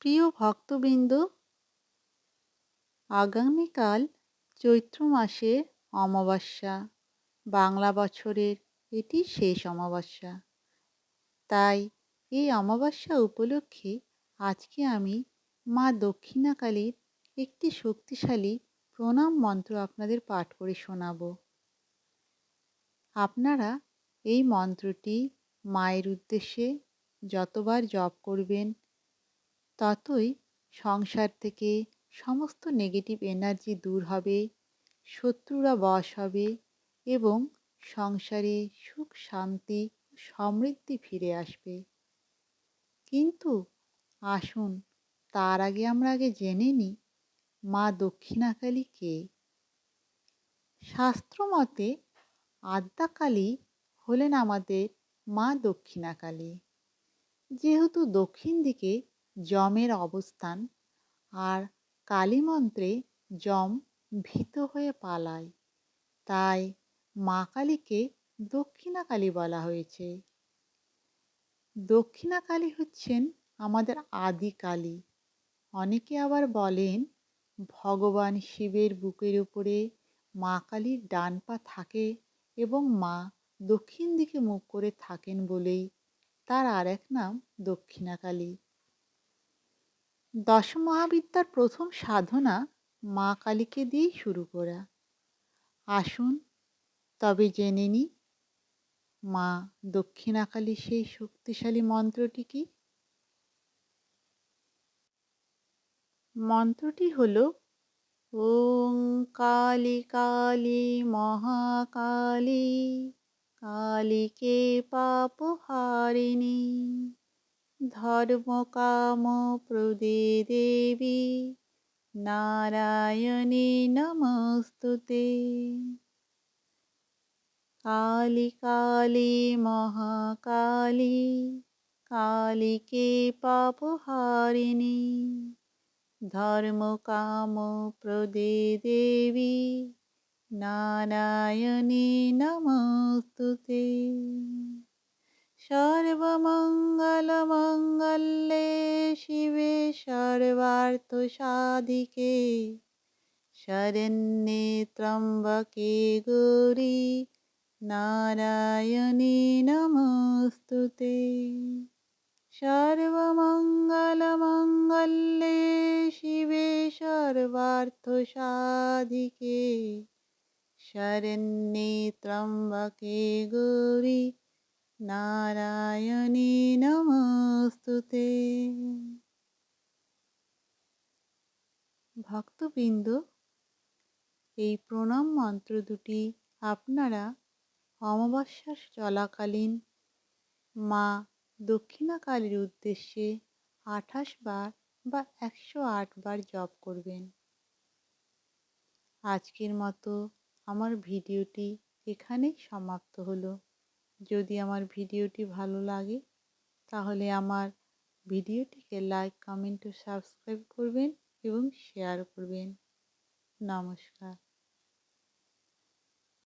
প্রিয় ভক্তবৃন্দ, আগামীকাল চৈত্র মাসের অমাবস্যা। বাংলা বছরের এটি শেষ অমাবস্যা। তাই এই অমাবস্যা উপলক্ষে আজকে আমি মা দক্ষিণাকালীর একটি শক্তিশালী প্রণাম মন্ত্র আপনাদের পাঠ করে শোনাব। আপনারা এই মন্ত্রটি মায়ের উদ্দেশ্যে যতবার জপ করবেন ততই সংসার থেকে সমস্ত নেগেটিভ এনার্জি দূর হবে, শত্রুরা বশ হবে এবং সংসারে সুখ শান্তি সমৃদ্ধি ফিরে আসবে। কিন্তু আসুন তার আগে আমরা জেনে নিই মা দক্ষিণাকালী কে। শাস্ত্রমতে আদ্যাকালী হলেন আমাদের মা দক্ষিণাকালী। যেহেতু দক্ষিণ দিকে যমের অবস্থান আর কালী মন্ত্রে যম ভীত হয়ে পালায়, তাই মা কালীকে দক্ষিণাকালী বলা হয়েছে। দক্ষিণাকালী হচ্ছেন আমাদের আদি কালী। অনেকে আবার বলেন ভগবান শিবের বুকের উপরে মা কালীর ডান পা থাকে এবং মা দক্ষিণ দিকে মুখ করে থাকেন বলেই তার আর এক নাম দক্ষিণাকালী। দশমহাবিদ্যার প্রথম সাধনা মা কালীকে দিয়েই শুরু করা। আসুন তবে জেনে নিই মা দক্ষিণাকালীর সেই শক্তিশালী মন্ত্রটি কি। মন্ত্রটি হল ওং কালী কালী মহাকালী কালীকে পাপহারিণী ধর্ম কাম প্রদে দেবী নারায়ণী নমস্তুতে। কালী কালী মহাকালী কালীকে পাপহারিণী ধর্ম কাম প্রদে দেবী নারায়ণী নমস্তুতে। সর্বমঙ্গলমঙ্গলে শিবে সর্বার্থ সাধিকে শরণ্যে ত্র্যম্বকে গৌরী নারায়ণী নমস্তুতে। সর্বমঙ্গলমঙ্গলে শিবে সর্বার্থ সাধিকে শরণ্যে ত্র্যম্বকে গৌরী নারায়ণী নমস্তুতে। ভক্তবৃন্দ, এই প্রণাম মন্ত্র দুটি আপনারা অমাবস্যা চলাকালীন মা দক্ষিণাকালীর উদ্দেশ্যে 28 বার বা 108 বার জপ করবেন। আজকের মতো আমার ভিডিওটি এখানেই সমাপ্ত হলো। যদি আমার ভিডিওটি ভালো লাগে তাহলে আমার ভিডিওটিকে লাইক, কমেন্ট ও সাবস্ক্রাইব করবেন এবং শেয়ার করবেন। নমস্কার।